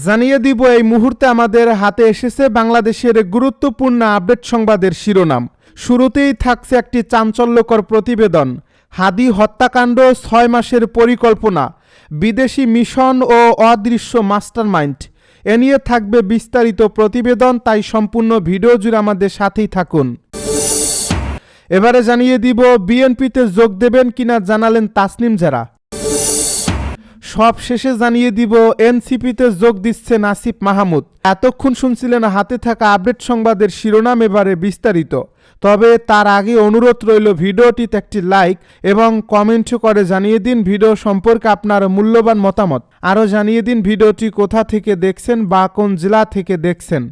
জানিয়ে দিব এই মুহূর্তে আমাদের হাতে এসেছে বাংলাদেশের গুরুত্বপূর্ণ আপডেট সংবাদের শিরোনাম। শুরুতেই থাকছে একটি চাঞ্চল্যকর প্রতিবেদন। হাদি হত্যাকাণ্ড ৬ মাসের পরিকল্পনা, বিদেশি মিশন ও অদৃশ্য মাস্টারমাইন্ড। এ নিয়ে থাকবে বিস্তারিত প্রতিবেদন, তাই সম্পূর্ণ ভিডিও জুড়ে আমাদের সাথেই থাকুন। এবারে জানিয়ে দিব বিএনপিতে যোগ দেবেন কিনা জানালেন তাসনিম জারা। সব শেষে জানিয়ে দিব এনসিপিতে যোগ দিচ্ছেন আসিফ মাহমুদ। এতক্ষণ শুনছিলেন হাতে থাকা আপডেট সংবাদের শিরোনাম, এবারে বিস্তারিত। তবে তার আগে অনুরোধ রইল ভিডিওটিতে একটি লাইক এবং কমেন্ট করে জানিয়ে দিন ভিডিও সম্পর্কে আপনার মূল্যবান মতামত। আরও জানিয়ে দিন ভিডিওটি কোথা থেকে দেখছেন বা কোন জেলা থেকে দেখছেন।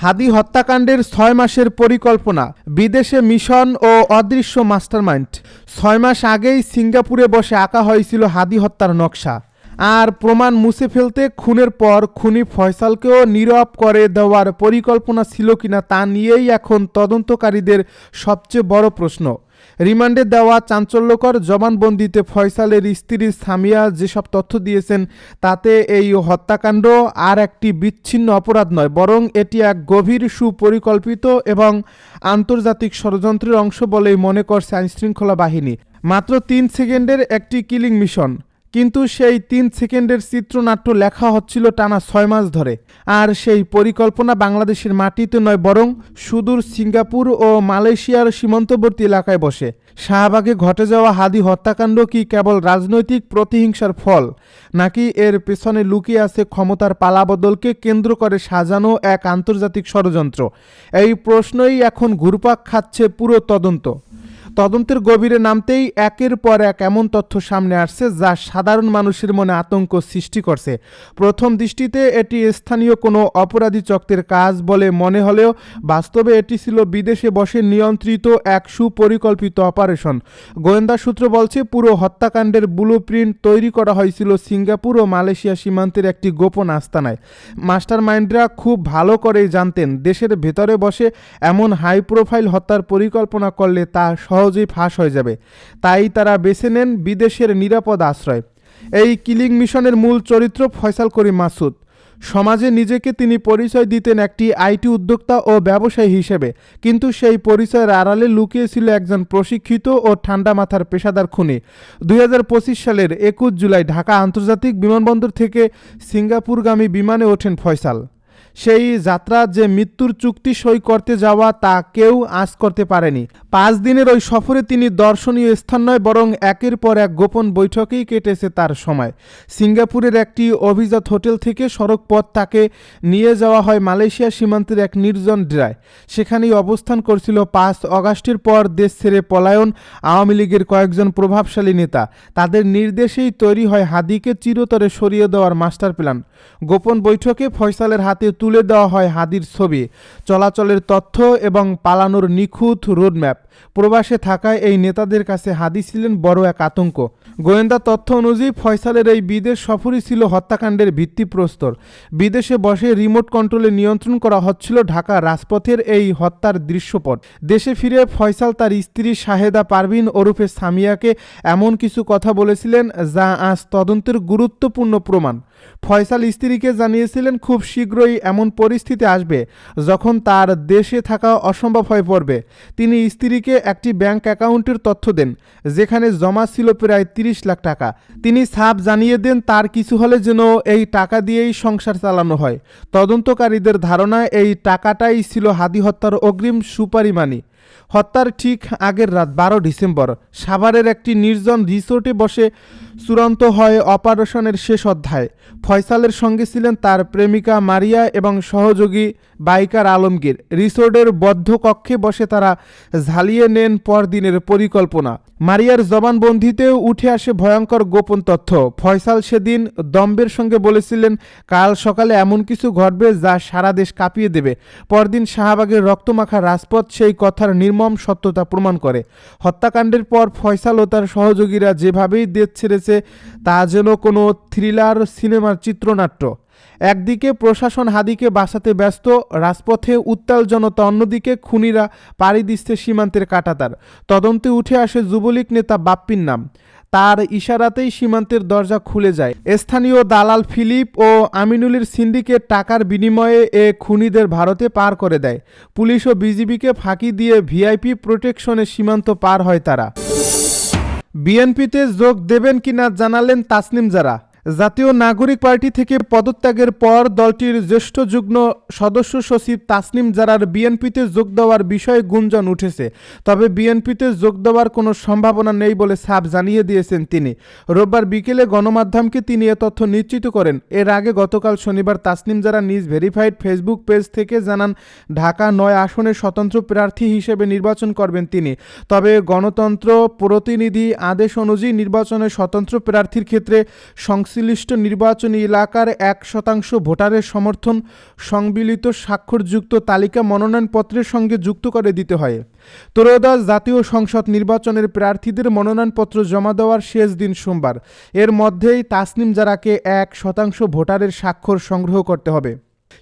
হাদি হত্যাকাণ্ডের ৬ মাসের পরিকল্পনা, বিদেশে মিশন ও অদৃশ্য মাস্টারমাইন্ড। ৬ মাস আগেই সিঙ্গাপুরে বসে আঁকা হয়েছিল হাদি হত্যার নকশা। আর প্রমাণ মুছে ফেলতে খুনের পর খুনি ফয়সালকেও নীরব করে দেওয়ার পরিকল্পনা ছিল কিনা তা নিয়েই এখন তদন্তকারীদের সবচেয়ে বড় প্রশ্ন। রিমান্ডে দেওয়া চাঞ্চল্যকর জবানবন্দিতে ফয়সালের স্ত্রী সামিয়া যেসব তথ্য দিয়েছেন তাতে এই হত্যাকাণ্ড আর একটি বিচ্ছিন্ন অপরাধ নয়, বরং এটি এক গভীর সুপরিকল্পিত এবং আন্তর্জাতিক ষড়যন্ত্রের অংশ বলেই মনে করছে আইনশৃঙ্খলা বাহিনী। মাত্র ৩ সেকেন্ডের একটি কিলিং মিশন, কিন্তু সেই ৩ সেকেন্ডের চিত্রনাট্য লেখা হচ্ছিল টানা ৬ মাস ধরে। আর সেই পরিকল্পনা বাংলাদেশের মাটিতে নয়, বরং সুদূর সিঙ্গাপুর ও মালয়েশিয়ার সীমান্তবর্তী এলাকায় বসে। শাহবাগে ঘটে যাওয়া হাদি হত্যাকাণ্ড কি কেবল রাজনৈতিক প্রতিহিংসার ফল, নাকি এর পেছনে লুকিয়ে আছে ক্ষমতার পালাবদলকে কেন্দ্র করে সাজানো এক আন্তর্জাতিক ষড়যন্ত্র? এই প্রশ্নই এখন ঘুরপাক খাচ্ছে পুরো তদন্তের গভীরে নামতেই একের পর এক এমন তথ্য সামনে আসছে যা সাধারণ মানুষের মনে আতঙ্ক সৃষ্টি করছে। প্রথম দৃষ্টিতে এটি স্থানীয় কোনো অপরাধী চক্রের কাজ বলে মনে হলেও বাস্তবে এটি ছিল বিদেশে বসে নিয়ন্ত্রিত এক সুপরিকল্পিত অপারেশন। গোয়েন্দা সূত্র বলছে পুরো হত্যাকাণ্ডের ব্লুপ্রিন্ট তৈরি করা হয়েছিল সিঙ্গাপুর ও মালয়েশিয়া সীমান্তের একটি গোপন আস্তানায়। মাস্টারমাইন্ডরা খুব ভালো করেই জানতেন দেশের ভেতরে বসে এমন হাই প্রোফাইল হত্যার পরিকল্পনা করলে তা সহজেই ফাঁস হয়ে যাবে। তাই তারা বেছে নেন বিদেশের নিরাপদ আশ্রয়। এই কিলিং মিশনের মূল চরিত্র ফয়সাল করিম মাসুদ। সমাজে নিজেকে তিনি পরিচয় দিতেন একটি আইটি উদ্যোক্তা ও ব্যবসায়ী হিসেবে, কিন্তু সেই পরিচয়ের আড়ালে লুকিয়েছিল একজন প্রশিক্ষিত ও ঠান্ডা মাথার পেশাদার খুনি। ২০২৫ সালের ২১ জুলাই ঢাকা আন্তর্জাতিক বিমানবন্দর থেকে সিঙ্গাপুরগামী বিমানে ওঠেন ফয়সাল। সেই যাত্রা যে মৃত্যুর চুক্তি সই করতে যাওয়া তা কেউ আঁচ করতে পারেনি। 5 দিনের ওই সফরে তিনি দর্শনীয় স্থান নয়, বরং একের পর এক গোপন বৈঠকেই কেটেছে তার সময়। সিঙ্গাপুরের একটি অভিজাত হোটেল থেকে সড়ক পথ তাকে নিয়ে যাওয়া হয় মালয়েশিয়া সীমান্তের এক নির্জন ডেরায়। সেখানেই অবস্থান করছিল 5 অগাস্টের পর দেশ ছেড়ে পলায়ন আওয়ামী লীগের কয়েকজন প্রভাবশালী নেতা। তাদের নির্দেশেই তৈরি হয় হাদিকে চিরতরে সরিয়ে দেওয়ার মাস্টার প্ল্যান। গোপন বৈঠকে ফয়সালের হাতে তুলে দেওয়া হয় হাদির ছবি, চলাচলের তথ্য এবং পালানোর নিখুঁত রোডম্যাপ। প্রবাসে থাকায় এই নেতাদের কাছে হাদি ছিলেন বড় এক আতঙ্ক। গোয়েন্দা তথ্য অনুযায়ী ফয়সালের এই বিদেশ সফরই ছিল হত্যাকাণ্ডের ভিত্তিপ্রস্তর। বিদেশে বসে রিমোট কন্ট্রোলে নিয়ন্ত্রণ করা হচ্ছিল ঢাকা রাজপথের এই হত্যার দৃশ্যপট। দেশে ফিরে ফয়সাল তার স্ত্রী শাহেদা পারভিন ওরফে সামিয়াকে এমন কিছু কথা বলেছিলেন যা আজ তদন্তের গুরুত্বপূর্ণ প্রমাণ। ফয়সাল স্ত্রীকে জানিয়েছিলেন খুব শীঘ্রই এমন পরিস্থিতি আসবে যখন তার দেশে থাকা অসম্ভব হয়ে পড়বে। তিনি স্ত্রীকে একটি ব্যাংক অ্যাকাউন্টের তথ্য দেন যেখানে জমা ছিল প্রায় 30 লাখ টাকা। তিনি সাফ জানিয়ে দেন তার কিছু হলে যেন এই টাকা দিয়েই সংসার চালানো হয়। তদন্তকারীদের ধারণা এই টাকাটাই ছিল হাদি হত্যার অগ্রিম সুপারি মানি। হত্যার ঠিক আগের রাত 12 ডিসেম্বর সাভারের একটি নির্জন রিসোর্টে বসে চূড়ান্ত হয় অপারেশনের শেষ অধ্যায়। ফয়সালের সঙ্গে ছিলেন তার প্রেমিকা মারিয়া এবং সহযোগী বাইকার আলমগীর। রিসোর্টের বদ্ধ কক্ষে বসে তারা ঝালিয়ে নেন পরদিনের পরিকল্পনা। মারিয়ার জবানবন্দিতেও উঠে আসে ভয়ঙ্কর গোপন তথ্য। ফয়সাল সেদিন দম্বের সঙ্গে বলেছিলেন কাল সকালে এমন কিছু ঘটবে যা সারা দেশ কাঁপিয়ে দেবে। পরদিন শাহবাগের রক্তমাখা রাজপথ সেই কথার নির্মম সত্যতা প্রমাণ করে। হত্যাকাণ্ডের পর ফয়সাল ও তার সহযোগীরা যেভাবেই দেশ ছেড়েছে তা যেন কোনো থ্রিলার সিনেমার চিত্রনাট্য। একদিকে প্রশাসন হাদিকে বাঁচাতে ব্যস্ত, রাজপথে উত্তাল জনতা, অন্যদিকে খুনিরা পাড়ি দিচ্ছে সীমান্তের কাঁটাতার। তদন্তে উঠে আসে যুবলীগ নেতা বাপ্পির নাম। তার ইশারাতেই সীমান্তের দরজা খুলে যায়। স্থানীয় দালাল ফিলিপ ও আমিনুলের সিন্ডিকেট টাকার বিনিময়ে এ খুনিদের ভারতে পার করে দেয়। পুলিশ ও বিজিবিকে ফাঁকি দিয়ে ভিআইপি প্রোটেকশনে সীমান্ত পার হয় তারা। বিএনপিতে যোগ দেবেন কিনা জানালেন তাসনিম জারা। জাতীয় নাগরিক পার্টি থেকে পদত্যাগের পর দলটির জ্যেষ্ঠ যুগ্ম সদস্য সচিব তাসনিম জারার বিএনপিতে যোগ দেওয়ার বিষয়ে গুঞ্জন উঠেছে। তবে বিএনপিতে যোগ দেওয়ার কোনো সম্ভাবনা নেই বলে সাফ জানিয়ে দিয়েছেন তিনি। রোববার বিকেলে গণমাধ্যমকে তিনি এ তথ্য নিশ্চিত করেন। এর আগে গতকাল শনিবার তাসনিম জারা নিজ ভেরিফাইড ফেসবুক পেজ থেকে জানান ঢাকা ৯ আসনে স্বতন্ত্র প্রার্থী হিসেবে নির্বাচন করবেন তিনি। তবে গণতন্ত্র প্রতিনিধি আদেশ অনুযায়ী নির্বাচনে স্বতন্ত্র প্রার্থীর ক্ষেত্রে সংশ্লিষ্ট নির্বাচনী এলাকার ১% ভোটারের সমর্থন সংবলিত স্বাক্ষরযুক্ত তালিকা মনোনয়নপত্রের সঙ্গে যুক্ত করে দিতে হয়। ত্রয়োদশ জাতীয় সংসদ নির্বাচনের প্রার্থীদের মনোনয়নপত্র জমা দেওয়ার শেষ দিন সোমবার। এর মধ্যেই তাসনিম জারাকে ১% ভোটারের স্বাক্ষর সংগ্রহ করতে হবে।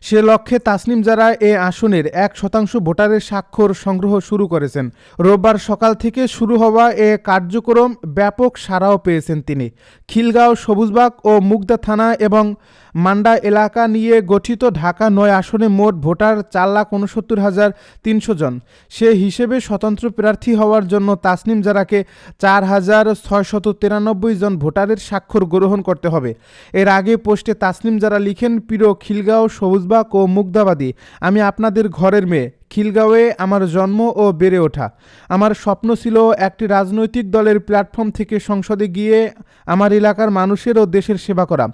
সে লক্ষ্যে তাসনিম জারা এ আসনের ১% ভোটারের স্বাক্ষর সংগ্রহ শুরু করেছেন। রোববার সকাল থেকে শুরু হওয়া এ কার্যক্রম ব্যাপক সাড়াও পেয়েছেন তিনি। খিলগাঁও, সবুজবাগ ও মুগদা থানা এবং মান্ডা এলাকা নিয়ে গঠিত ঢাকা ৯ আসনে মোট ভোটার ৪,৬৯,৩০০ জন। সে হিসেবে স্বতন্ত্র প্রার্থী হওয়ার জন্য তাসনিম জারাকে ৪,৬৯৩ জন ভোটারের স্বাক্ষর গ্রহণ করতে হবে। এর আগে পোস্টে তাসনিম জারা লিখেন, প্রিয় খিলগাঁও, সবুজবাগ ও মুগদাবাদী, আমি আপনাদের ঘরের মেয়ে। খিলগাঁওয়ে আমার জন্ম ও বেড়ে ওঠা। আমার স্বপ্ন ছিল একটি রাজনৈতিক দলের প্ল্যাটফর্ম থেকে সংসদে গিয়ে আমার এলাকার মানুষের ও দেশের সেবা করা।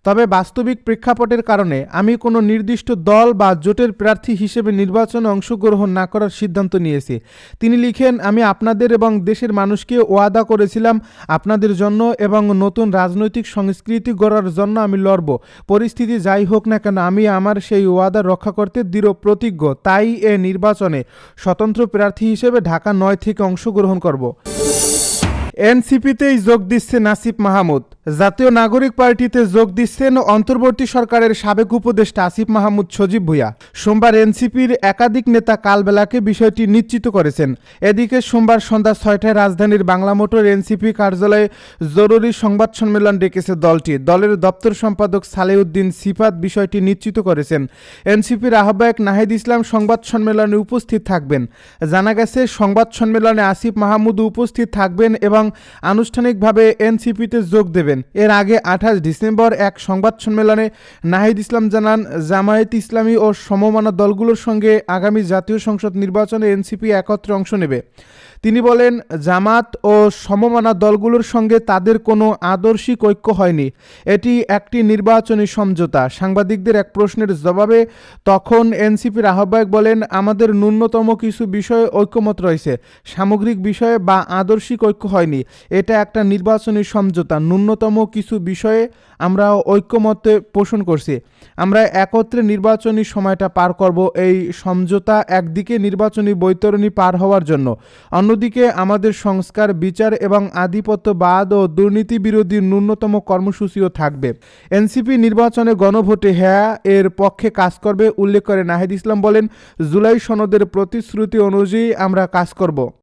তবে বাস্তবিক প্রেক্ষাপটের কারণে আমি কোনো নির্দিষ্ট দল বা জোটের প্রার্থী হিসেবে নির্বাচনে অংশগ্রহণ না করার সিদ্ধান্ত নিয়েছি। তিনি লিখেন, আমি আপনাদের এবং দেশের মানুষকে ওয়াদা করেছিলাম আপনাদের জন্য এবং নতুন রাজনৈতিক সংস্কৃতি গড়ার জন্য আমি লড়ব। পরিস্থিতি যাই হোক না কেন আমি আমার সেই ওয়াদা রক্ষা করতে দৃঢ় প্রতিজ্ঞ। তাই এ নির্বাচনে স্বতন্ত্র প্রার্থী হিসেবে ঢাকা ৯ থেকে অংশগ্রহণ করব। এনসিপিতেই যোগ দিচ্ছে নাসিব মাহমুদ। জাতীয় নাগরিক পার্টিতে যোগ দিচ্ছেন অন্তর্বর্তী সরকারের সাবেক উপদেষ্টা আসিফ মাহমুদ সজীব ভূঁইয়া। সোমবার এনসিপির একাধিক নেতা কালবেলাকে বিষয়টি নিশ্চিত করেছেন। এদিকে সোমবার সন্ধ্যা ৬টায় রাজধানীর বাংলা মোটর এনসিপি কার্যালয়ে জরুরি সংবাদ সম্মেলন ডেকেছে দলটি। দলের দপ্তর সম্পাদক সালেউদ্দিন সিফাত বিষয়টি নিশ্চিত করেছেন। এনসিপির আহ্বায়ক নাহিদ ইসলাম সংবাদ সম্মেলনে উপস্থিত থাকবেন। জানা গেছে, সংবাদ সম্মেলনে আসিফ মাহমুদ উপস্থিত থাকবেন এবং আনুষ্ঠানিকভাবে এনসিপিতে যোগ দেবেন। এর আগে ২৮ ডিসেম্বর এক সংবাদ সম্মেলনে নাহিদ ইসলাম জানান, জামায়াত ইসলামী ও সমমনা দলগুলোর সঙ্গে আগামী জাতীয় সংসদ নির্বাচনে এনসিপি একত্রে অংশ নেবে। তিনি বলেন, জামাত ও সমমনা দলগুলোর সঙ্গে তাদের কোনো আদর্শিক ঐক্য হয়নি, এটি একটি নির্বাচনী সমঝোতা। সাংবাদিকদের এক প্রশ্নের জবাবে তখন এনসিপির আহ্বায়ক বলেন, আমাদের ন্যূনতম কিছু বিষয়ে ঐক্যমত রয়েছে, সামগ্রিক বিষয়ে বা আদর্শিক ঐক্য হয়নি। এটা একটা নির্বাচনী সমঝোতা, ন্যূনতম কিছু বিষয়ে আমরা ঐক্যমতে পোষণ করছি। আমরা একত্রে নির্বাচনী সময়টা পার করব। এই সমঝোতা একদিকে নির্বাচনী বৈতরণী পার হওয়ার জন্য, অন্যদিকে আমাদের সংস্কার, বিচার এবং আধিপত্যবাদ ও দুর্নীতি বিরোধী ন্যূনতম কর্মসূচিও থাকবে। এনসিপি নির্বাচনে গণভোটে হ্যাঁ এর পক্ষে কাজ করবে উল্লেখ করে নাহিদ ইসলাম বলেন, জুলাই সনদের প্রতিশ্রুতি অনুযায়ী আমরা কাজ করব।